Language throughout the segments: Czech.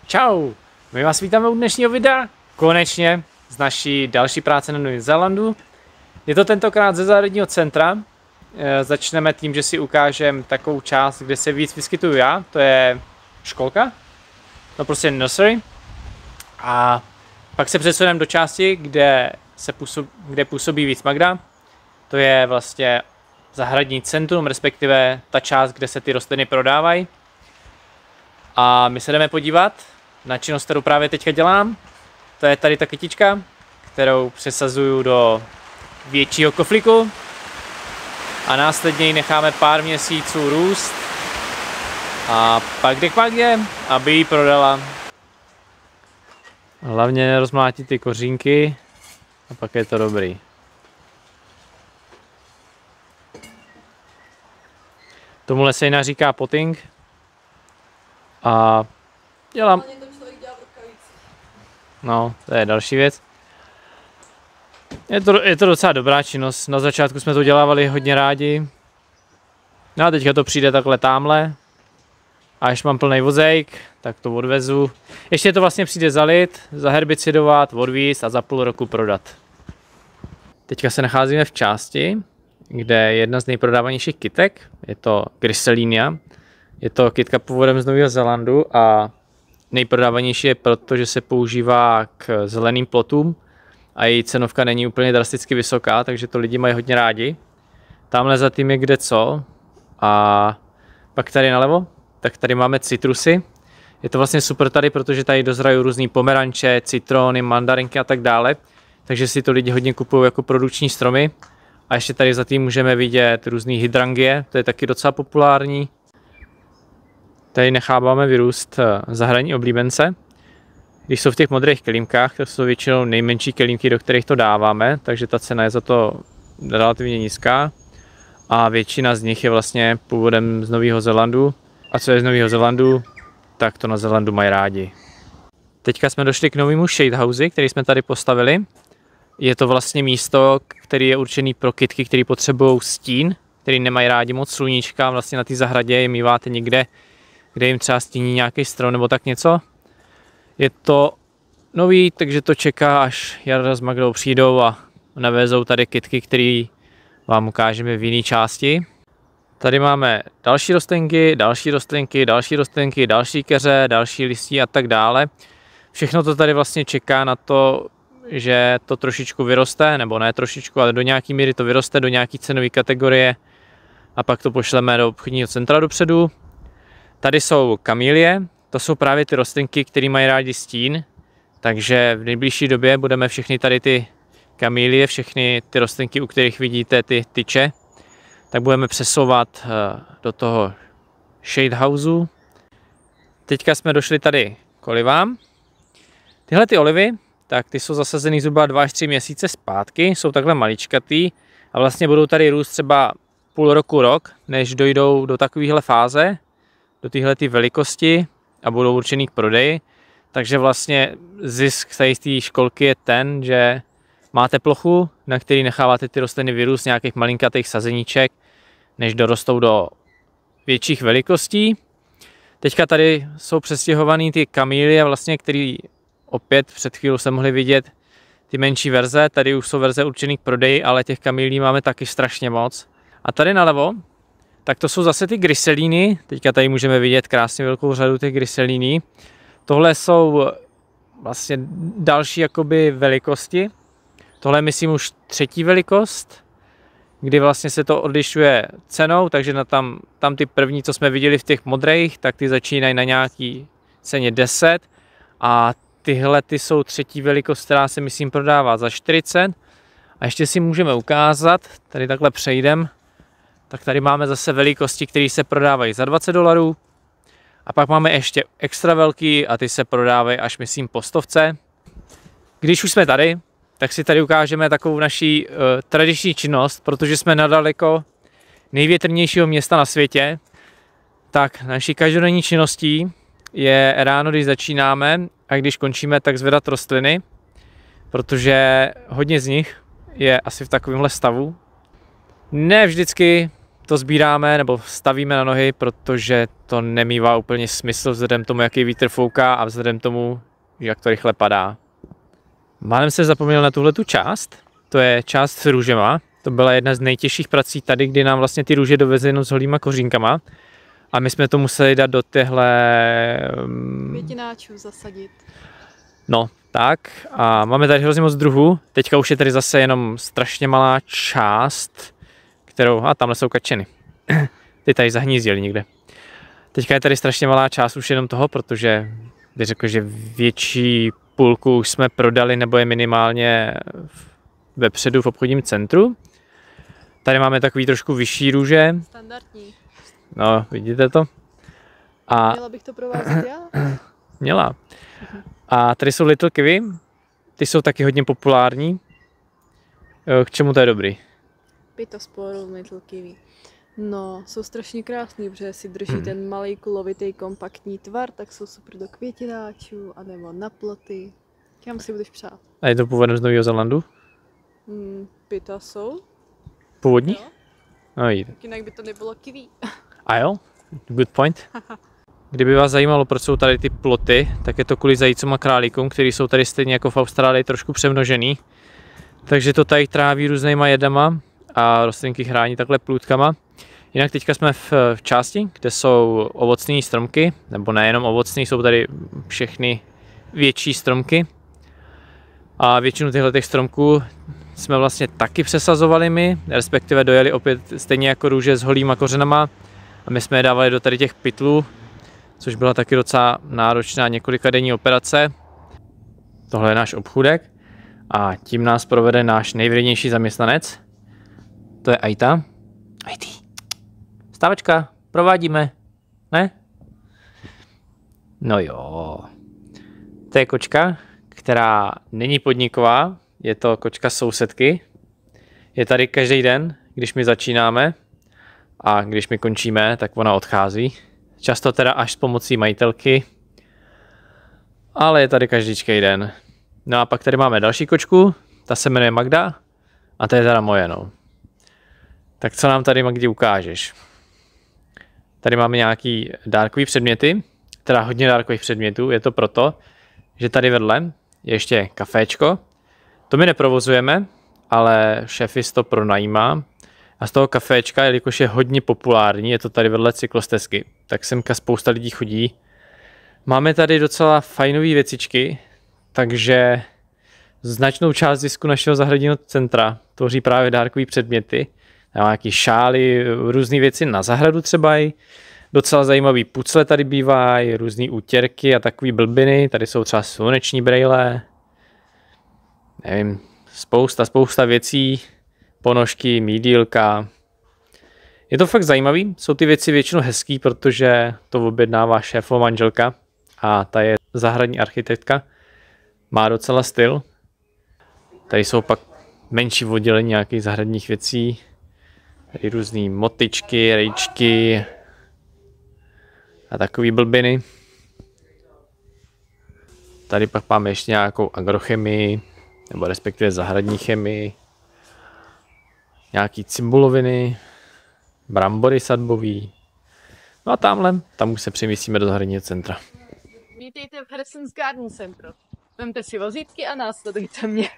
Čau, my vás vítáme u dnešního videa, konečně z naší další práce na Novém Zélandu. Je to tentokrát ze zahradního centra. Začneme tím, že si ukážeme takovou část, kde se víc vyskytuju já, to je školka, no prostě nursery. A pak se přesuneme do části, kde působí víc Magda, to je vlastně zahradní centrum, respektive ta část, kde se ty rostliny prodávají. A my se jdeme podívat na činnost, kterou právě teďka dělám. To je tady ta kytička, kterou přesazuju do většího koflíku a následně ji necháme pár měsíců růst a pak jde k Magdě, aby ji prodala. Hlavně nerozmlátit ty kořínky a pak je to dobrý. Tomuhle se jinak říká potting a dělám. No, to je další věc. Je to docela dobrá činnost. Na začátku jsme to dělávali hodně rádi. No a teďka to přijde takhle támhle. A až mám plný vozejk, tak to odvezu. Ještě to vlastně přijde zalit, zaherbicidovat, odvízt a za půl roku prodat. Teďka se nacházíme v části, kde je jedna z nejprodávanějších kytek. Je to Griselinia. Je to kytka původem z Nového Zélandu a nejprodávanější je proto, že se používá k zeleným plotům a její cenovka není úplně drasticky vysoká, takže to lidi mají hodně rádi. Tamhle za tím je kde co a pak tady nalevo, tak tady máme citrusy. Je to vlastně super tady, protože tady dozrají různý pomeranče, citrony, mandarinky a tak dále, takže si to lidi hodně kupují jako produkční stromy. A ještě tady za tím můžeme vidět různý hydrangie, to je taky docela populární. Tady necháváme vyrůst zahradní oblíbence. Když jsou v těch modrých kelímkách, tak jsou většinou nejmenší kelímky, do kterých to dáváme, takže ta cena je za to relativně nízká. A většina z nich je vlastně původem z Nového Zélandu. A co je z Nového Zélandu, tak to na Zélandu mají rádi. Teďka jsme došli k novému shade house, který jsme tady postavili. Je to vlastně místo, který je určený pro kytky, které potřebují stín, který nemají rádi moc sluníčka. Vlastně na té zahradě je míváte někde, kde jim třeba stíní nějaký strom nebo tak něco. Je to nový, takže to čeká, až Jarda s Magdou přijdou a navezou tady kytky, které vám ukážeme v jiné části. Tady máme další rostlinky, další rostlinky, další rostlinky, další keře, další listí a tak dále. Všechno to tady vlastně čeká na to, že to trošičku vyroste, nebo ne trošičku, ale do nějaký míry to vyroste, do nějaký cenové kategorie a pak to pošleme do obchodního centra dopředu. Tady jsou kamílie, to jsou právě ty rostlinky, které mají rádi stín, takže v nejbližší době budeme všechny tady ty kamílie, všechny ty rostlinky, u kterých vidíte ty tyče, tak budeme přesouvat do toho shade houseu. Teďka jsme došli tady k olivám. Tyhle ty olivy, tak ty jsou zasazený zhruba 2 až 3 měsíce zpátky, jsou takhle maličkatý a vlastně budou tady růst třeba půl roku, rok, než dojdou do takovéhle fáze, do téhleté velikosti a budou určený k prodeji. Takže vlastně zisk z té školky je ten, že máte plochu, na který necháváte ty rostliny vyrůst nějakých malinkatých sazeníček, než dorostou do větších velikostí. Teďka tady jsou přestěhované ty kamílie, vlastně, který opět před chvílí se mohli vidět ty menší verze. Tady už jsou verze určený k prodeji, ale těch kamílí máme taky strašně moc. A tady nalevo, tak to jsou zase ty Griseliny. Teďka tady můžeme vidět krásně velkou řadu těch Griseliny. Tohle jsou vlastně další jakoby velikosti. Tohle je, myslím, už 3. velikost, kdy vlastně se to odlišuje cenou, takže tam ty první, co jsme viděli v těch modrých, tak ty začínají na nějaký ceně 10 a tyhle ty jsou 3. velikost, která se, myslím, prodává za 40. A ještě si můžeme ukázat, tady takhle přejdem, tak tady máme zase velikosti, které se prodávají za $20. A pak máme ještě extra velký a ty se prodávají až, myslím, po 100. Když už jsme tady, tak si tady ukážeme takovou naší tradiční činnost, protože jsme nedaleko největrnějšího města na světě. Tak naší každodenní činností je ráno, když začínáme a když končíme, tak zvedat rostliny, protože hodně z nich je asi v takovémhle stavu. Ne vždycky to sbíráme nebo stavíme na nohy, protože to nemývá úplně smysl vzhledem tomu, jaký vítr fouká a vzhledem tomu, jak to rychle padá. Málem se zapomněl na tuhletu část, to je část s růžema. To byla jedna z nejtěžších prací tady, kdy nám vlastně ty růže dovezli jenom s holýma kořínkama. A my jsme to museli dát do téhle... Květináčů zasadit. No, tak. A máme tady hrozně moc druhů. Teďka už je tady zase jenom strašně malá část, kterou... A tamhle jsou kačeny. Ty tady zahnízdili někde. Teďka je tady strašně malá část už jenom toho, protože bych řekl, že větší půlku už jsme prodali nebo je minimálně vepředu v obchodním centru. Tady máme takový trošku vyšší růže. Standardní. No, vidíte to? A Měla bych to provázet já? měla. A tady jsou Little Kiwi. Ty jsou taky hodně populární. K čemu to je dobrý? Pitosporum Little Kiwi. No, jsou strašně krásný, protože si drží ten malý kulovitý kompaktní tvar, tak jsou super do květináčů, anebo na ploty. Kam si budeš přát? A je to původem z Nového Zélandu? Pita jsou. Původní? Jo. No vidíte. Jinak by to nebylo kiwi. A jo? Good point. Kdyby vás zajímalo, proč jsou tady ty ploty, tak je to kvůli zajícům a králíkům, kteří jsou tady stejně jako v Austrálii trošku přemnožený. Takže to tady tráví různýma jedama a rostlinky chrání takhle plůtkama. Jinak teďka jsme v části, kde jsou ovocné stromky, nebo nejenom ovocné, jsou tady všechny větší stromky. A většinu těchto stromků jsme vlastně taky přesazovali my, respektive dojeli opět stejně jako růže s holýma kořenama a my jsme je dávali do tady těch pytlů, což byla taky docela náročná několikadenní operace. Tohle je náš obchůdek a tím nás provede náš nejvřednější zaměstnanec. To je Aita. Aiti. Stávačka, provádíme, ne? No jo. To je kočka, která není podniková, je to kočka sousedky. Je tady každý den, když my začínáme a když my končíme, tak ona odchází. Často teda až s pomocí majitelky, ale je tady každý den. No a pak tady máme další kočku, ta se jmenuje Magda a to je teda moje, no. Tak co nám tady, Magdi, ukážeš? Tady máme nějaký dárkový předměty, teda hodně dárkových předmětů, je to proto, že tady vedle je ještě kaféčko. To my neprovozujeme, ale šéfis to pronajímá. A z toho kaféčka, jelikož je hodně populární, je to tady vedle cyklostezky, tak semka spousta lidí chodí. Máme tady docela fajnové věcičky, takže značnou část zisku našeho zahradního centra tvoří právě dárkové předměty. Nějaké šály, různé věci na zahradu třeba i. Docela zajímavý pucle tady bývají, různé útěrky a takové blbiny. Tady jsou třeba sluneční brejle. Nevím, spousta věcí. Ponožky, mídílka. Je to fakt zajímavý. Jsou ty věci většinou hezký, protože to objednává šéfova manželka a ta je zahradní architektka. Má docela styl. Tady jsou pak menší oddělení nějakých zahradních věcí. Tady různý motyčky, rejčky a takový blbiny. Tady pak máme ještě nějakou agrochemii, nebo respektive zahradní chemii. Nějaký cimbuloviny, brambory sadbový. No a tam už se přemístíme do zahradního centra. Vítejte v Hersons Garden Centru. Vemte si vozítky a následujte mě.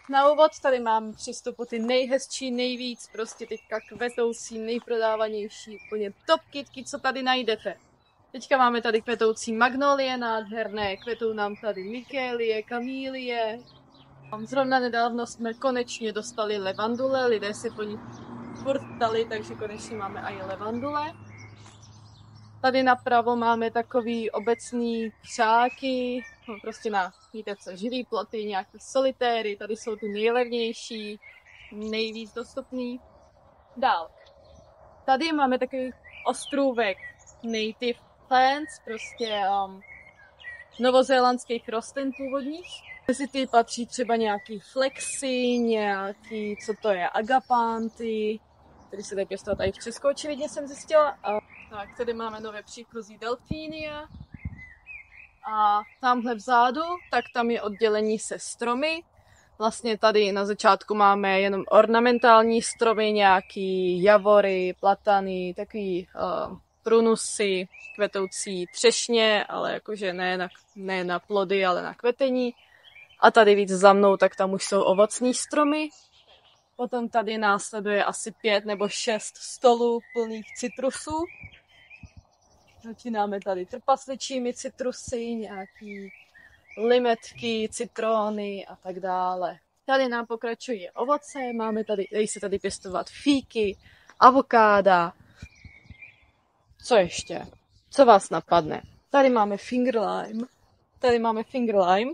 Na úvod tady mám přístupu ty nejhezčí, nejvíc prostě teďka kvetoucí, nejprodávanější, úplně top kytky, co tady najdete. Teďka máme tady kvetoucí magnolie nádherné, kvetou nám tady mikélie, kamílie. Zrovna nedávno jsme konečně dostali levandule, lidé se po ní furt ptali, takže konečně máme i levandule. Tady napravo máme takový obecný křáky, no prostě na, víte co, živý ploty, nějaké solitéry, tady jsou ty nejlevnější, nejvíc dostupný. Dál. Tady máme takový ostrůvek native plants, prostě novozélandských rostlin původních. Mezi ty patří třeba nějaký flexy, nějaký, co to je, agapanty, který se dají pěstovat i v Česku, očividně jsem zjistila. A tak, tady máme nové příchozí delfínia. A tamhle vzadu, tak tam je oddělení se stromy. Vlastně tady na začátku máme jenom ornamentální stromy, nějaký javory, platany, takový prunusy, kvetoucí třešně, ale jakože ne na plody, ale na kvetení. A tady víc za mnou, tak tam už jsou ovocní stromy. Potom tady následuje asi 5 nebo 6 stolů plných citrusů. Začínáme tady trpasličími citrusy, nějaký limetky, citrony a tak dále. Tady nám pokračují ovoce, dají se tady pěstovat fíky, avokáda. Co ještě? Co vás napadne? Tady máme finger lime,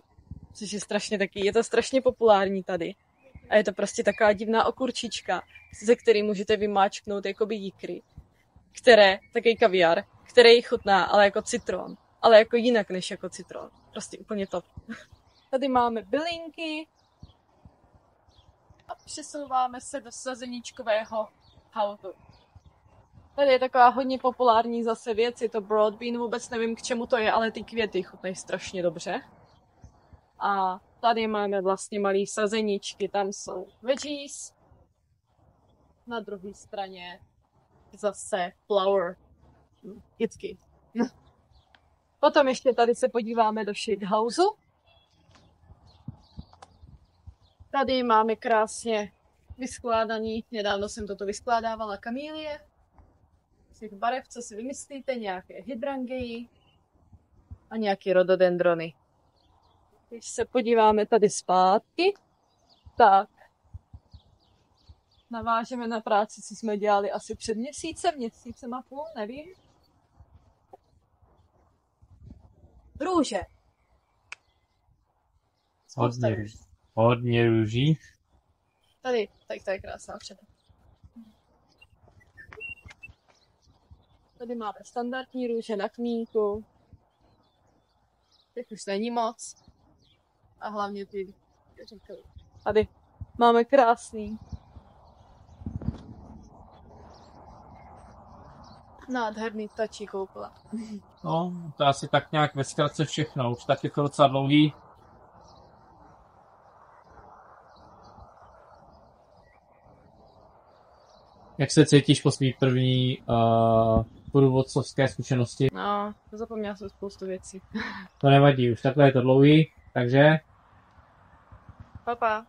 což je je to strašně populární tady. A je to prostě taková divná okurčička, ze který můžete vymáčknout jakoby jikry, takový kaviár, který chutná, ale jako citron. Ale jako jinak než jako citron. Prostě úplně top. Tady máme bylinky a přesouváme se do sazeničkového hautu. Tady je taková hodně populární zase věc, je to broad bean, vůbec nevím, k čemu to je, ale ty květy chutnají strašně dobře. A tady máme vlastně malý sazeničky, tam jsou veggies. Na druhé straně zase flower, kytky. Potom ještě tady se podíváme do shadehouse. Tady máme krásně vyskládaný, nedávno jsem toto vyskládávala, kamílie. Z těch barev, co si vymyslíte, nějaké hydrangei a nějaké rhododendrony. Když se podíváme tady zpátky, tak navážeme na práci, co jsme dělali asi před měsícem a půl, nevím. Růže. Hodně růží. Tady je krásná před. Tady máme standardní růže na kmínku. Těch už není moc. A hlavně ty říkali. Tady máme krásný. Nádherný ptačí koupele. No, to asi tak nějak ve zkratce všechno. Už tak je to docela dlouhý. Jak se cítíš po svý první průvodcovské zkušenosti? No, zapomněla jsem spoustu věcí. To nevadí, už takhle je to dlouhý, takže... Pa.